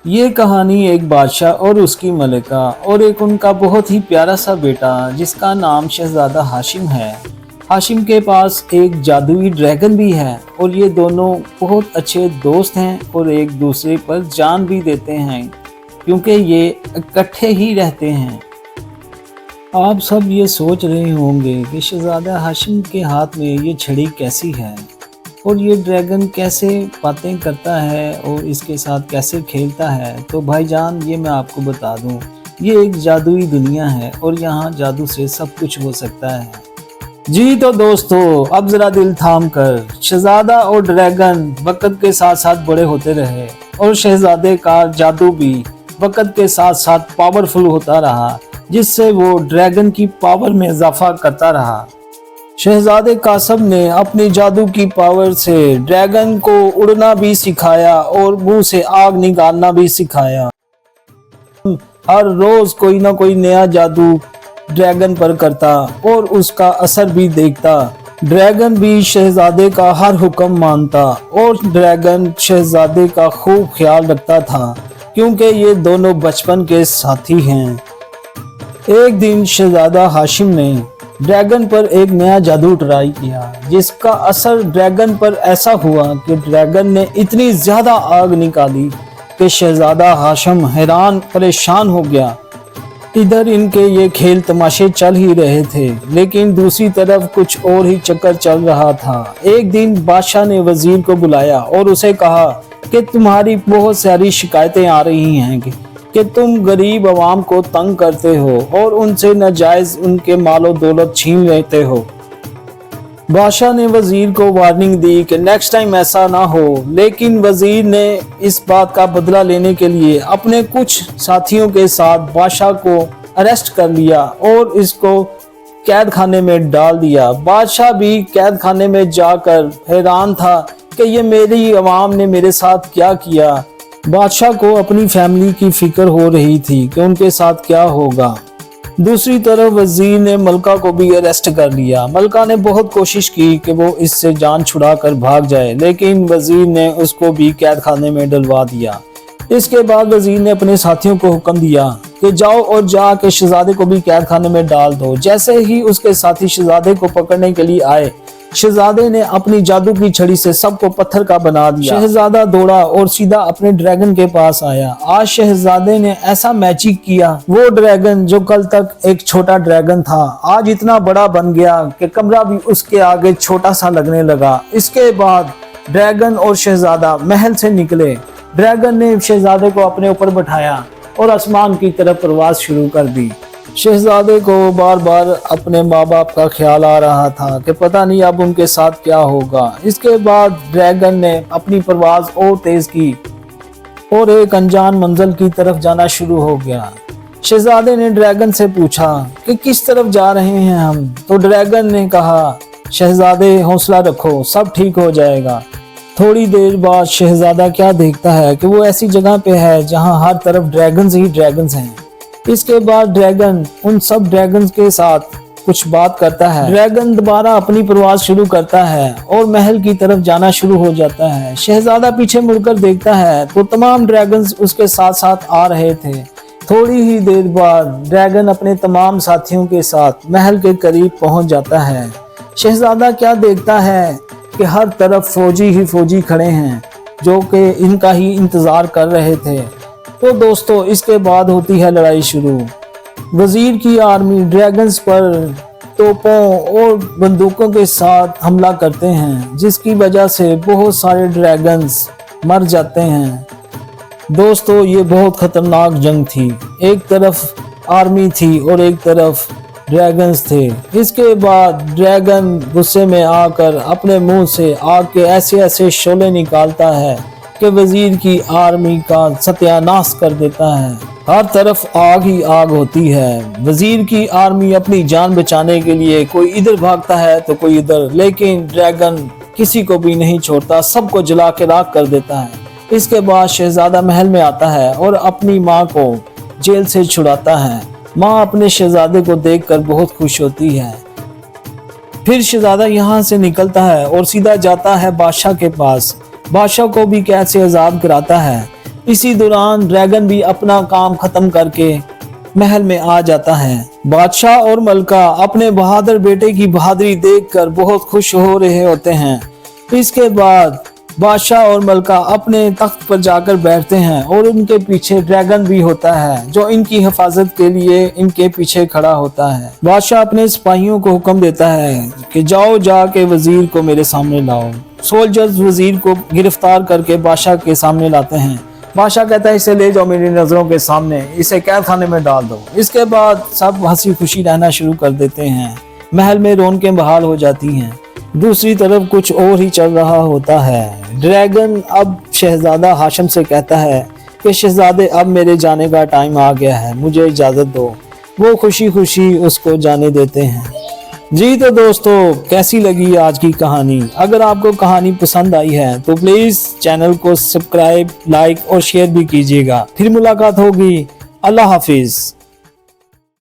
ये कहानी एक बादशाह और उसकी मलिका और एक उनका बहुत ही प्यारा सा बेटा जिसका नाम शहजादा हाशिम है। हाशिम के पास एक जादुई ड्रैगन भी है और ये दोनों बहुत अच्छे दोस्त हैं और एक दूसरे पर जान भी देते हैं क्योंकि ये इकट्ठे ही रहते हैं। आप सब ये सोच रहे होंगे कि शहजादा हाशिम के हाथ में ये छड़ी कैसी है और ये ड्रैगन कैसे बातें करता है और इसके साथ कैसे खेलता है। तो भाईजान ये मैं आपको बता दूं, ये एक जादुई दुनिया है और यहाँ जादू से सब कुछ हो सकता है। जी तो दोस्तों, अब ज़रा दिल थाम कर, शहजादा और ड्रैगन वक़्त के साथ साथ बड़े होते रहे और शहजादे का जादू भी वक़्त के साथ साथ पावरफुल होता रहा, जिससे वो ड्रैगन की पावर में इजाफा करता रहा। शहजादे कासम ने अपनी जादू की पावर से ड्रैगन को उड़ना भी सिखाया और मुंह से आग निकालना भी सिखाया। हर रोज कोई ना कोई नया जादू ड्रैगन पर करता और उसका असर भी देखता। ड्रैगन भी शहजादे का हर हुक्म मानता और ड्रैगन शहजादे का खूब ख्याल रखता था क्योंकि ये दोनों बचपन के साथी हैं। एक दिन शहजादा हाशिम ने ड्रैगन पर एक नया जादू ट्राई किया, जिसका असर ड्रैगन पर ऐसा हुआ कि ड्रैगन ने इतनी ज्यादा आग निकाली कि शहजादा हाशिम हैरान परेशान हो गया। इधर इनके ये खेल तमाशे चल ही रहे थे, लेकिन दूसरी तरफ कुछ और ही चक्कर चल रहा था। एक दिन बादशाह ने वजीर को बुलाया और उसे कहा कि तुम्हारी बहुत सारी शिकायतें आ रही हैं कि तुम गरीब आवाम को तंग करते हो और उनसे नाजायज उनके मालो दौलत छीन लेते हो। बादशाह ने वजीर को वार्निंग दी कि नेक्स्ट टाइम ऐसा ना हो, लेकिन वजीर ने इस बात का बदला लेने के लिए अपने कुछ साथियों के साथ बादशाह को अरेस्ट कर लिया और इसको कैद खाने में डाल दिया। बादशाह भी कैद खाने में जाकर हैरान था कि ये मेरी आवाम ने मेरे साथ क्या किया। बादशाह को अपनी फैमिली की फिक्र हो रही थी कि उनके साथ क्या होगा। दूसरी तरफ वजीर ने मलका को भी अरेस्ट कर लिया। मलका ने बहुत कोशिश की कि वो इससे जान छुड़ा कर भाग जाए, लेकिन वजीर ने उसको भी कैद खाने में डलवा दिया। इसके बाद वजीर ने अपने साथियों को हुक्म दिया कि जाओ और जाके शहजादे को भी कैद खाने में डाल दो। जैसे ही उसके साथी शहजादे को पकड़ने के लिए आए, शहजादे ने अपनी जादू की छड़ी से सबको पत्थर का बना दिया। शहजादा दौड़ा और सीधा अपने ड्रैगन के पास आया। आज शहजादे ने ऐसा मैजिक किया, वो ड्रैगन जो कल तक एक छोटा ड्रैगन था आज इतना बड़ा बन गया कि कमरा भी उसके आगे छोटा सा लगने लगा। इसके बाद ड्रैगन और शहजादा महल से निकले। ड्रैगन ने शहजादे को अपने ऊपर बैठाया और आसमान की तरफ प्रवास शुरू कर दी। शहजादे को बार बार अपने माँ बाप का ख्याल आ रहा था कि पता नहीं अब उनके साथ क्या होगा। इसके बाद ड्रैगन ने अपनी परवाज और तेज की और एक अनजान मंजिल की तरफ जाना शुरू हो गया। शहजादे ने ड्रैगन से पूछा कि किस तरफ जा रहे हैं हम। तो ड्रैगन ने कहा, शहजादे हौसला रखो, सब ठीक हो जाएगा। थोड़ी देर बाद शहजादा क्या देखता है कि वो ऐसी जगह पे है जहाँ हर तरफ ड्रैगन्स ही ड्रैगन्स हैं। इसके बाद ड्रैगन उन सब ड्रैगन्स के साथ कुछ बात करता है। ड्रैगन दोबारा अपनी प्रवास शुरू करता है और महल की तरफ जाना शुरू हो जाता है। शहजादा पीछे मुड़कर देखता है तो तमाम ड्रैगन्स उसके साथ साथ आ रहे थे। थोड़ी ही देर बाद ड्रैगन अपने तमाम साथियों के साथ महल के करीब पहुंच जाता है। शहजादा क्या देखता है कि हर तरफ फौजी ही फौजी खड़े हैं जो कि इनका ही इंतजार कर रहे थे। तो दोस्तों, इसके बाद होती है लड़ाई शुरू। वजीर की आर्मी ड्रैगन्स पर तोपों और बंदूकों के साथ हमला करते हैं, जिसकी वजह से बहुत सारे ड्रैगन्स मर जाते हैं। दोस्तों, ये बहुत खतरनाक जंग थी। एक तरफ आर्मी थी और एक तरफ ड्रैगन्स थे। इसके बाद ड्रैगन गुस्से में आकर अपने मुंह से आग के ऐसे ऐसे शोले निकालता है कि वजीर की आर्मी का सत्यानाश कर देता है। हर तरफ आग ही आग होती है। वजीर की आर्मी अपनी जान बचाने के लिए कोई इधर भागता है तो कोई इधर, लेकिन ड्रैगन किसी को भी नहीं छोड़ता, सबको जला के राख कर देता है। इसके बाद शहजादा महल में आता है और अपनी माँ को जेल से छुड़ाता है। माँ अपने शहजादे को देखकर बहुत खुश होती है। फिर शहजादा यहाँ से निकलता है और सीधा जाता है बादशाह के पास। बादशाह को भी कैद से आजाद कराता है। इसी दौरान ड्रैगन भी अपना काम खत्म करके महल में आ जाता है। बादशाह और मलका अपने बहादुर बेटे की बहादुरी देखकर बहुत खुश हो रहे होते हैं। इसके बाद बादशाह और मलका अपने तख्त पर जाकर बैठते हैं और उनके पीछे ड्रैगन भी होता है जो इनकी हिफाजत के लिए इनके पीछे खड़ा होता है। बादशाह अपने सिपाहियों को हुक्म देता है कि जाओ जाके वजीर को मेरे सामने लाओ। सोल्जर्स वजीर को गिरफ्तार करके बादशाह के सामने लाते हैं। बादशाह कहता है इसे ले जाओ मेरी नजरों के सामने, इसे कैद खाने में डाल दो। इसके बाद सब हंसी खुशी रहना शुरू कर देते हैं। महल में रौनकें बहाल हो जाती हैं। दूसरी तरफ कुछ और ही चल रहा होता है। ड्रैगन अब शहजादा हाशिम से कहता है कि शहजादे अब मेरे जाने का टाइम आ गया है, मुझे इजाज़त दो। वो खुशी खुशी उसको जाने देते हैं। जी तो दोस्तों, कैसी लगी आज की कहानी? अगर आपको कहानी पसंद आई है तो प्लीज़ चैनल को सब्सक्राइब, लाइक और शेयर भी कीजिएगा। फिर मुलाकात होगी। अल्लाह हाफिज़।